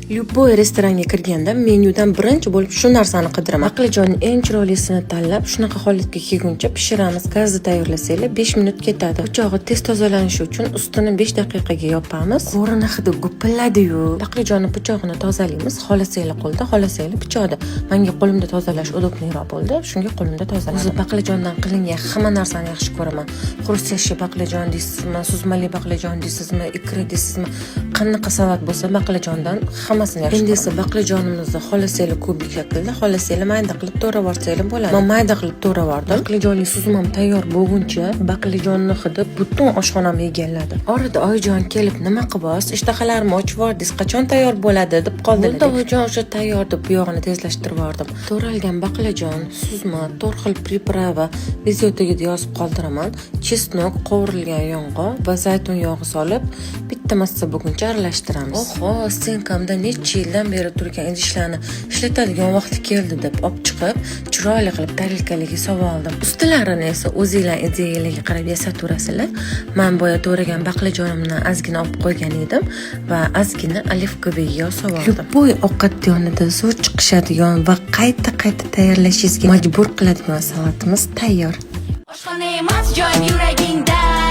Любой restoranga kirganda menyudan birinchi bo'lib shu narsani qidiraman. Baqlajonning eng chiroylisini tanlab, shunaqa holatga kelguncha pishiramiz. Gazda tayyorlasanglar 5 minut ketadi. Pichog'i tez tozalanishi uchun ustini 5 daqiqaga yopamiz. Qo'rini hidi gupilladi-yu. Baqlajonni pichog'ini tozalaymiz. Xohlasanglar qo'lda, xohlasanglar pichoqda. Menga qo'limda tozalash udobliroq bo'ldi. Shunga qo'limda tozaladim. O'zi baqlajondan qilingan hamma narsani yaxshi ko'raman. Xrustyashi baqlajon deysizmi, suzmali baqlajon deysizmi, ikra deysizmi, qanaqa salat bo'lsa baqlajondan hammasini yaxshi. Endi esa baqlajonimizni xohlasanglar kubik shaklda, xohlasanglar mayda qilib to'ravorsangiz bo'ladi. Men mayda qilib to'ravordim. Baqlajonli suzmam tayyor bo'lguncha baqlajonni hidi butun oshxonamni egalladi. Orada oyijon kelib, "Nima qilibsiz? Ishtahalarim ochib yordingiz, qachon tayyor bo'ladi?" deb qoldi. Bunda oyijon o'sha tayyor deb bu yog'ini tezlashtirib yubordim. To'ralgan baqlajon, suzma, 4 xil priprava videoga yozib qoldiraman. Chesnok, qovurilgan yong'oq va zaytun yog'i solib bitta massa bo'lguncha aralashtiramiz. Oho, senkamda necha yildan beri turgan idishlarni ishlatadigan vaqti keldi deb olib chiqib, chiroyli qilib tarelkalarga solib oldim. Ustilarini esa o'zingizlar ideyalarga qarab yasaturasizlar. Men boya to'ragan baqlajonimni ozgina olib qo'ygan edim va ozgina olivkoviy yog' solib oldim. Bu ovqat yonida suv chiqishadigan va qayta tayyorlashingizga majbur qiladigan salatimiz tayyor. Oshxona emas, joyim yuragingda.